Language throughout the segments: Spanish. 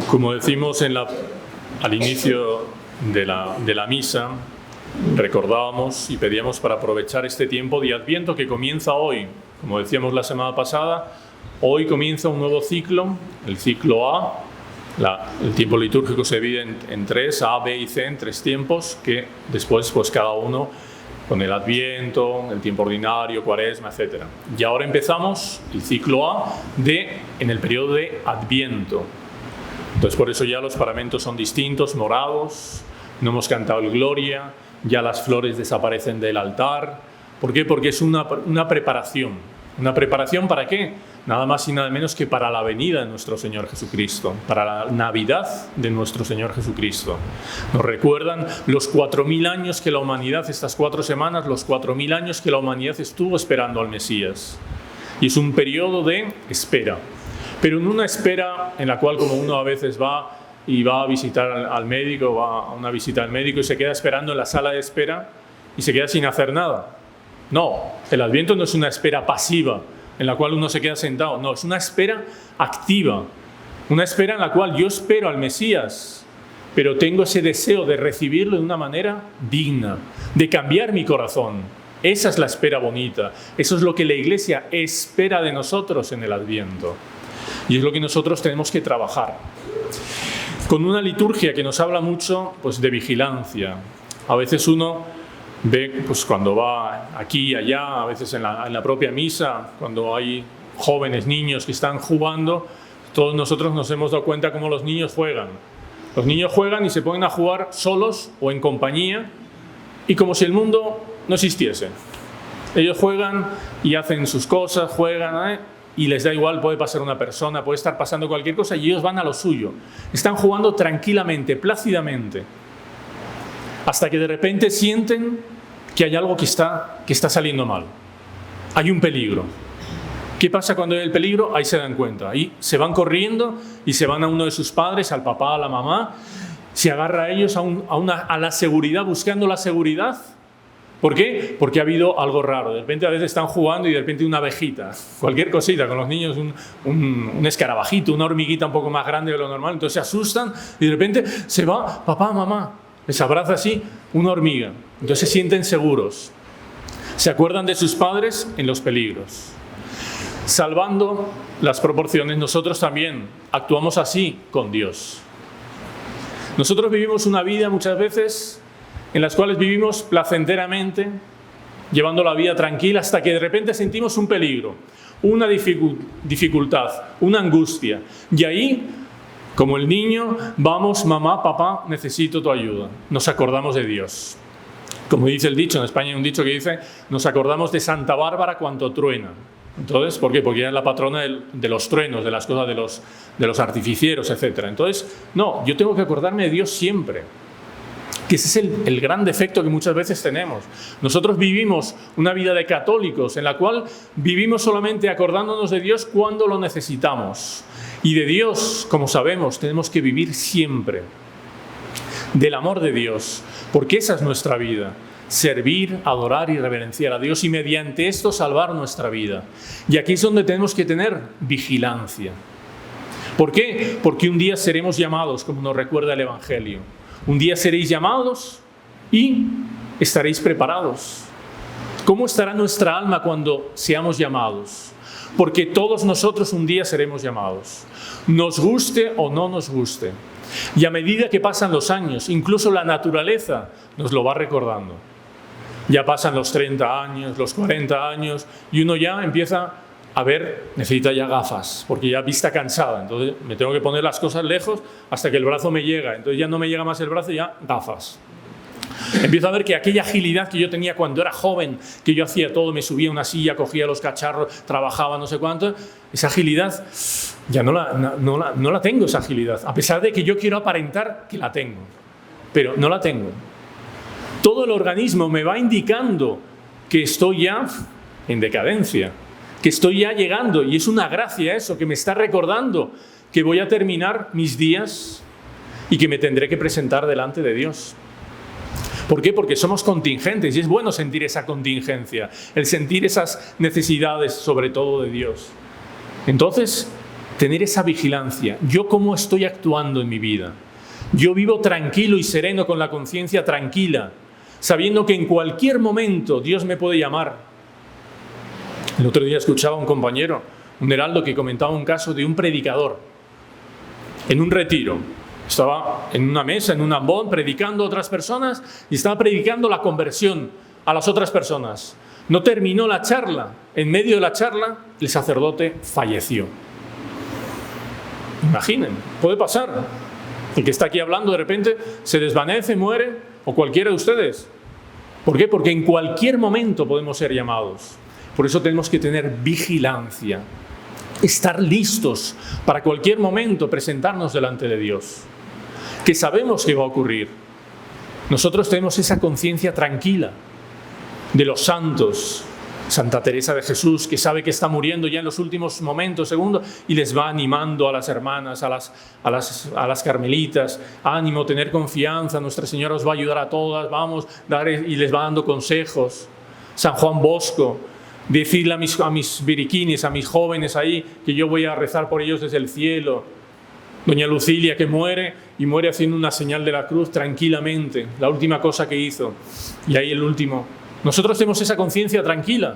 Como decimos al inicio de la misa, recordábamos y pedíamos para aprovechar este tiempo de Adviento que comienza hoy. Como decíamos la semana pasada, hoy comienza un nuevo ciclo, el ciclo A. El tiempo litúrgico se divide en tres, A, B y C, en tres tiempos, que después pues cada uno con el Adviento, el tiempo ordinario, Cuaresma, etc. Y ahora empezamos el ciclo A en el periodo de Adviento. Entonces por eso ya los paramentos son distintos, morados, no hemos cantado el Gloria, ya las flores desaparecen del altar. ¿Por qué? Porque es una preparación. ¿Una preparación para qué? Nada más y nada menos que para la venida de nuestro Señor Jesucristo, para la Navidad de nuestro Señor Jesucristo. Nos recuerdan los 4.000 años que la humanidad, estas 4 semanas, los 4.000 años que la humanidad estuvo esperando al Mesías. Y es un periodo de espera. Pero en una espera en la cual, como uno a veces va a visitar al médico, va a una visita al médico y se queda esperando en la sala de espera y se queda sin hacer nada. No, el Adviento no es una espera pasiva en la cual uno se queda sentado. No, es una espera activa. Una espera en la cual yo espero al Mesías, pero tengo ese deseo de recibirlo de una manera digna, de cambiar mi corazón. Esa es la espera bonita. Eso es lo que la Iglesia espera de nosotros en el Adviento. Y es lo que nosotros tenemos que trabajar. Con una liturgia que nos habla mucho pues, de vigilancia. A veces uno ve, pues cuando va aquí y allá, a veces en la propia misa, cuando hay jóvenes, niños que están jugando, todos nosotros nos hemos dado cuenta cómo los niños juegan. Los niños juegan y se ponen a jugar solos o en compañía y como si el mundo no existiese. Ellos juegan y hacen sus cosas, juegan, y les da igual, puede pasar una persona, puede estar pasando cualquier cosa y ellos van a lo suyo. Están jugando tranquilamente, plácidamente. Hasta que de repente sienten que hay algo que está saliendo mal. Hay un peligro. ¿Qué pasa cuando hay el peligro? Ahí se dan cuenta. Ahí se van corriendo y se van a uno de sus padres, al papá, a la mamá. Se agarra a ellos a la seguridad, buscando la seguridad. ¿Por qué? Porque ha habido algo raro. De repente a veces están jugando y de repente una abejita, cualquier cosita, con los niños un escarabajito, una hormiguita un poco más grande de lo normal. Entonces se asustan y de repente se va, papá, mamá. Les abraza así una hormiga. Entonces se sienten seguros. Se acuerdan de sus padres en los peligros. Salvando las proporciones, nosotros también actuamos así con Dios. Nosotros vivimos una vida muchas veces en las cuales vivimos placenteramente, llevando la vida tranquila hasta que de repente sentimos un peligro, una dificultad, una angustia. Y ahí, como el niño, vamos, mamá, papá, necesito tu ayuda. Nos acordamos de Dios. Como dice el dicho, en España hay un dicho que dice, nos acordamos de Santa Bárbara cuanto truena. Entonces, ¿por qué? Porque ella es la patrona de los truenos, de las cosas de los artificieros, etc. Entonces, no, yo tengo que acordarme de Dios siempre. Que ese es el gran defecto que muchas veces tenemos. Nosotros vivimos una vida de católicos en la cual vivimos solamente acordándonos de Dios cuando lo necesitamos. Y de Dios, como sabemos, tenemos que vivir siempre. Del amor de Dios, porque esa es nuestra vida. Servir, adorar y reverenciar a Dios y mediante esto salvar nuestra vida. Y aquí es donde tenemos que tener vigilancia. ¿Por qué? Porque un día seremos llamados, como nos recuerda el Evangelio. Un día seréis llamados y estaréis preparados. ¿Cómo estará nuestra alma cuando seamos llamados? Porque todos nosotros un día seremos llamados, nos guste o no nos guste. Y a medida que pasan los años, incluso la naturaleza nos lo va recordando. Ya pasan los 30 años, los 40 años, y uno ya empieza a ver, necesita ya gafas, porque ya vista cansada. Entonces me tengo que poner las cosas lejos hasta que el brazo me llega. Entonces ya no me llega más el brazo, ya gafas. Empiezo a ver que aquella agilidad que yo tenía cuando era joven, que yo hacía todo, me subía a una silla, cogía los cacharros, trabajaba no sé cuánto, esa agilidad ya no la tengo, esa agilidad, a pesar de que yo quiero aparentar que la tengo, pero no la tengo. Todo el organismo me va indicando que estoy ya en decadencia, que estoy ya llegando, y es una gracia eso, que me está recordando que voy a terminar mis días y que me tendré que presentar delante de Dios. ¿Por qué? Porque somos contingentes y es bueno sentir esa contingencia, el sentir esas necesidades sobre todo de Dios. Entonces, tener esa vigilancia. ¿Yo cómo estoy actuando en mi vida? Yo vivo tranquilo y sereno, con la conciencia tranquila, sabiendo que en cualquier momento Dios me puede llamar. El otro día escuchaba a un compañero, un heraldo, que comentaba un caso de un predicador en un retiro. Estaba en una mesa, en un ambón, predicando a otras personas y estaba predicando la conversión a las otras personas. No terminó la charla. En medio de la charla, el sacerdote falleció. Imaginen, puede pasar. El que está aquí hablando de repente se desvanece, muere, o cualquiera de ustedes. ¿Por qué? Porque en cualquier momento podemos ser llamados. Por eso tenemos que tener vigilancia. Estar listos para cualquier momento presentarnos delante de Dios. Que sabemos que va a ocurrir. Nosotros tenemos esa conciencia tranquila de los santos. Santa Teresa de Jesús, que sabe que está muriendo ya en los últimos momentos, segundos, y les va animando a las hermanas, a las carmelitas: ánimo, tener confianza, Nuestra Señora os va a ayudar a todas, vamos, y les va dando consejos. San Juan Bosco, decirle a mis biriquinis, a mis jóvenes ahí, que yo voy a rezar por ellos desde el cielo. Doña Lucilia, que muere, y muere haciendo una señal de la cruz tranquilamente, la última cosa que hizo. Y ahí el último. Nosotros tenemos esa conciencia tranquila,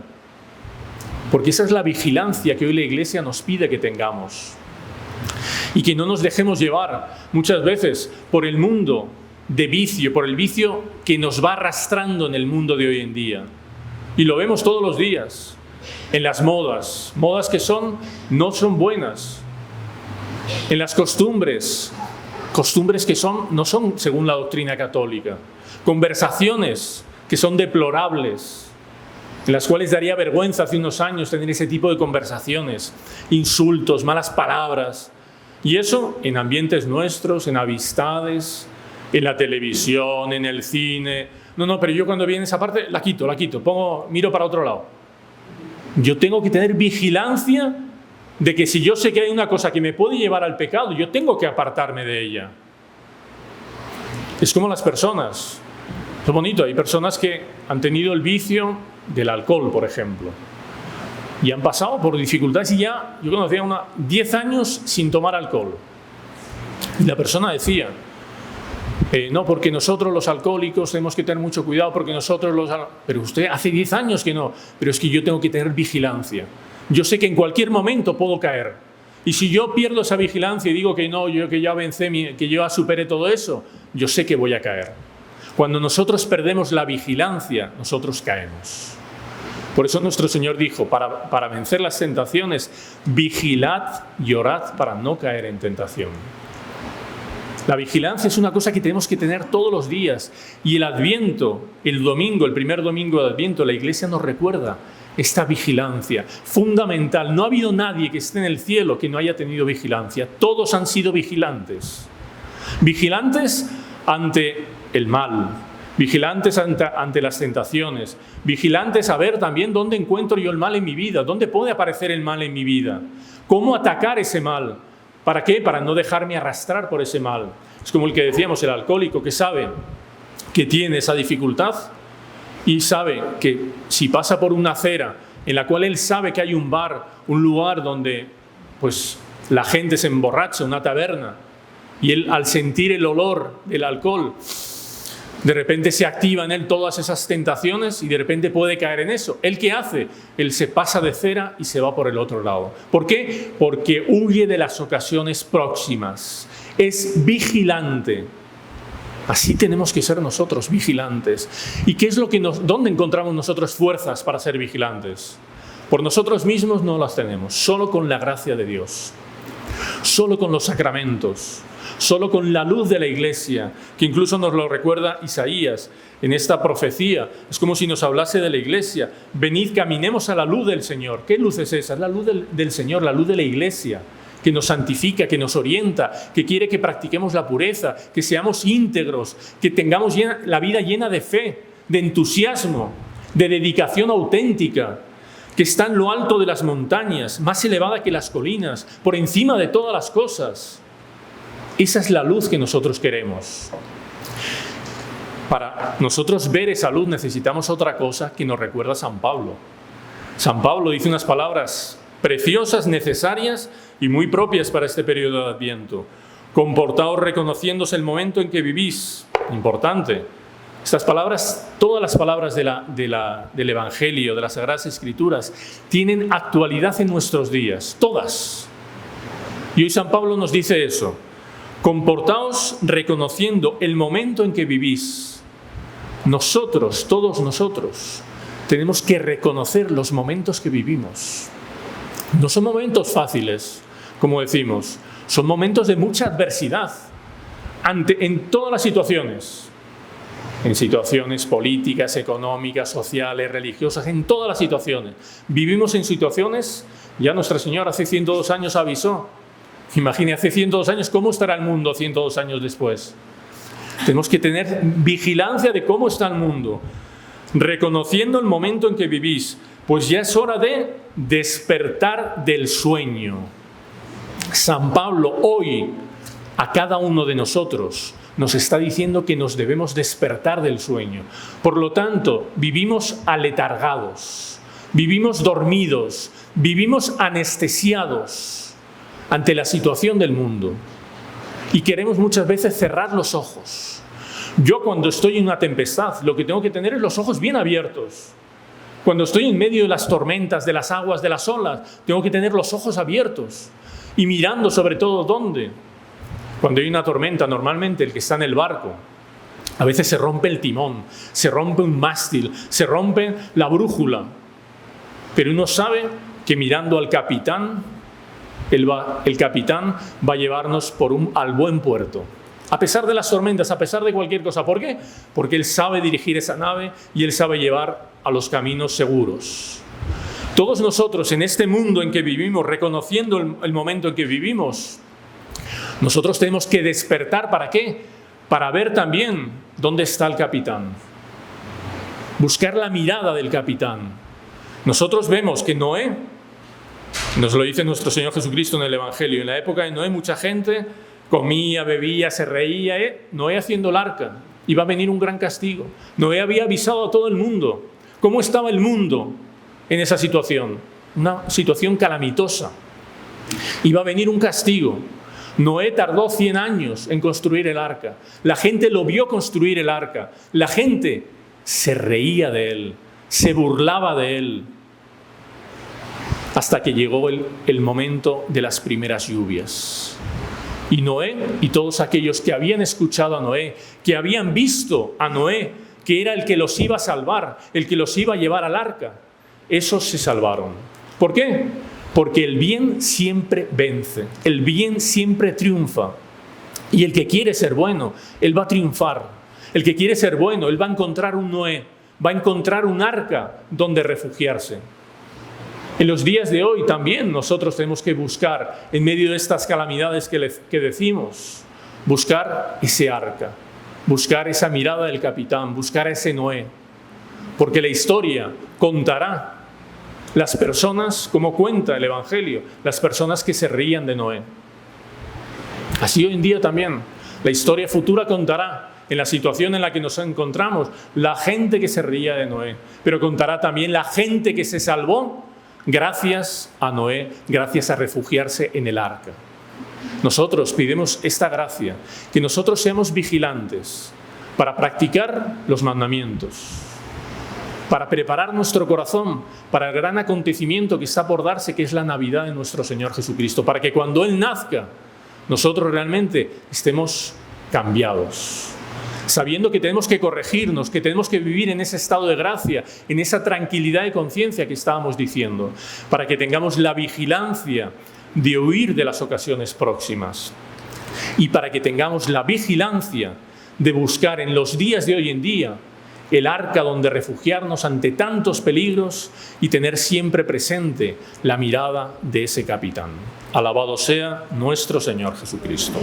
porque esa es la vigilancia que hoy la Iglesia nos pide que tengamos. Y que no nos dejemos llevar muchas veces por el mundo de vicio, por el vicio que nos va arrastrando en el mundo de hoy en día. Y lo vemos todos los días, en las modas que no son buenas, en las costumbres que no son según la doctrina católica, conversaciones que son deplorables, en las cuales daría vergüenza hace unos años tener ese tipo de conversaciones, insultos, malas palabras, y eso en ambientes nuestros, en amistades, en la televisión, en el cine. No, pero yo cuando viene esa parte la quito, miro para otro lado. Yo tengo que tener vigilancia de que si yo sé que hay una cosa que me puede llevar al pecado, yo tengo que apartarme de ella. Es como las personas. Es bonito, hay personas que han tenido el vicio del alcohol, por ejemplo, y han pasado por dificultades y ya, yo conocía 10 años sin tomar alcohol. Y la persona decía, no, porque nosotros los alcohólicos tenemos que tener mucho cuidado, porque nosotros Pero usted hace 10 años que no, pero es que yo tengo que tener vigilancia. Yo sé que en cualquier momento puedo caer. Y si yo pierdo esa vigilancia y digo que no, que ya que yo ya superé todo eso, yo sé que voy a caer. Cuando nosotros perdemos la vigilancia, nosotros caemos. Por eso nuestro Señor dijo, para vencer las tentaciones, vigilad y orad para no caer en tentación. La vigilancia es una cosa que tenemos que tener todos los días. Y el Adviento, el primer domingo de Adviento, la Iglesia nos recuerda esta vigilancia fundamental. No ha habido nadie que esté en el cielo que no haya tenido vigilancia. Todos han sido vigilantes. Vigilantes ante el mal, vigilantes ante las tentaciones, vigilantes a ver también dónde encuentro yo el mal en mi vida, dónde puede aparecer el mal en mi vida, cómo atacar ese mal. ¿Para qué? Para no dejarme arrastrar por ese mal. Es como el que decíamos, el alcohólico, que sabe que tiene esa dificultad y sabe que si pasa por una acera en la cual él sabe que hay un bar, un lugar donde pues la gente se emborracha, una taberna, y él, al sentir el olor del alcohol, de repente se activa en él todas esas tentaciones y de repente puede caer en eso. ¿Él qué hace? Él se pasa de cera y se va por el otro lado. ¿Por qué? Porque huye de las ocasiones próximas. Es vigilante. Así tenemos que ser nosotros, vigilantes. ¿Y qué es dónde encontramos nosotros fuerzas para ser vigilantes? Por nosotros mismos no las tenemos, solo con la gracia de Dios, solo con los sacramentos, solo con la luz de la Iglesia, que incluso nos lo recuerda Isaías en esta profecía. Es como si nos hablase de la Iglesia. Venid, caminemos a la luz del Señor. ¿Qué luz es esa? Es la luz del Señor, la luz de la Iglesia, que nos santifica, que nos orienta, que quiere que practiquemos la pureza, que seamos íntegros, que tengamos la vida llena de fe, de entusiasmo, de dedicación auténtica, que está en lo alto de las montañas, más elevada que las colinas, por encima de todas las cosas. Esa es la luz que nosotros queremos. Para nosotros ver esa luz necesitamos otra cosa que nos recuerda San Pablo. San Pablo dice unas palabras preciosas, necesarias, y muy propias para este periodo de Adviento. Comportaos reconociéndose el momento en que vivís. Importante. Estas palabras, todas las palabras del Evangelio, de las Sagradas Escrituras, tienen actualidad en nuestros días. Todas. Y hoy San Pablo nos dice eso. Comportaos reconociendo el momento en que vivís. Nosotros, todos nosotros, tenemos que reconocer los momentos que vivimos. No son momentos fáciles, como decimos. Son momentos de mucha adversidad en todas las situaciones. En situaciones políticas, económicas, sociales, religiosas, en todas las situaciones. Vivimos en situaciones, ya Nuestra Señora hace 102 años avisó. Imagine, hace 102 años, ¿cómo estará el mundo 102 años después? Tenemos que tener vigilancia de cómo está el mundo, reconociendo el momento en que vivís, pues ya es hora de despertar del sueño. San Pablo hoy, a cada uno de nosotros, nos está diciendo que nos debemos despertar del sueño. Por lo tanto, vivimos aletargados, vivimos dormidos, vivimos anestesiados ante la situación del mundo. Y queremos muchas veces cerrar los ojos. Yo cuando estoy en una tempestad, lo que tengo que tener es los ojos bien abiertos. Cuando estoy en medio de las tormentas, de las aguas, de las olas, tengo que tener los ojos abiertos. Y mirando sobre todo, ¿dónde? Cuando hay una tormenta, normalmente el que está en el barco, a veces se rompe el timón, se rompe un mástil, se rompe la brújula. Pero uno sabe que mirando al capitán, el capitán va a llevarnos al buen puerto. A pesar de las tormentas, a pesar de cualquier cosa. ¿Por qué? Porque él sabe dirigir esa nave y él sabe llevar a los caminos seguros. Todos nosotros en este mundo en que vivimos, reconociendo el momento en que vivimos, nosotros tenemos que despertar. ¿Para qué? Para ver también dónde está el capitán. Buscar la mirada del capitán. Nosotros vemos que Noé, nos lo dice nuestro Señor Jesucristo en el Evangelio, en la época de Noé mucha gente comía, bebía, se reía. Noé haciendo el arca. Iba a venir un gran castigo. Noé había avisado a todo el mundo. ¿Cómo estaba el mundo en esa situación? Una situación calamitosa. Iba a venir un castigo. Noé tardó 100 años en construir el arca. La gente lo vio construir el arca. La gente se reía de él, se burlaba de él. Hasta que llegó el momento de las primeras lluvias. Y Noé y todos aquellos que habían escuchado a Noé, que habían visto a Noé, que era el que los iba a salvar, el que los iba a llevar al arca, esos se salvaron. ¿Por qué? Porque el bien siempre vence, el bien siempre triunfa. Y el que quiere ser bueno, él va a triunfar. El que quiere ser bueno, él va a encontrar un Noé, va a encontrar un arca donde refugiarse. En los días de hoy también nosotros tenemos que buscar, en medio de estas calamidades que decimos, buscar ese arca, buscar esa mirada del capitán, buscar a ese Noé. Porque la historia contará las personas, como cuenta el Evangelio, las personas que se reían de Noé. Así hoy en día también, la historia futura contará, en la situación en la que nos encontramos, la gente que se reía de Noé, pero contará también la gente que se salvó gracias a Noé, gracias a refugiarse en el arca. Nosotros pidemos esta gracia, que nosotros seamos vigilantes para practicar los mandamientos, para preparar nuestro corazón para el gran acontecimiento que está por darse, que es la Navidad de nuestro Señor Jesucristo, para que cuando Él nazca, nosotros realmente estemos cambiados, sabiendo que tenemos que corregirnos, que tenemos que vivir en ese estado de gracia, en esa tranquilidad de conciencia que estábamos diciendo, para que tengamos la vigilancia de huir de las ocasiones próximas y para que tengamos la vigilancia de buscar en los días de hoy en día el arca donde refugiarnos ante tantos peligros y tener siempre presente la mirada de ese capitán. Alabado sea nuestro Señor Jesucristo.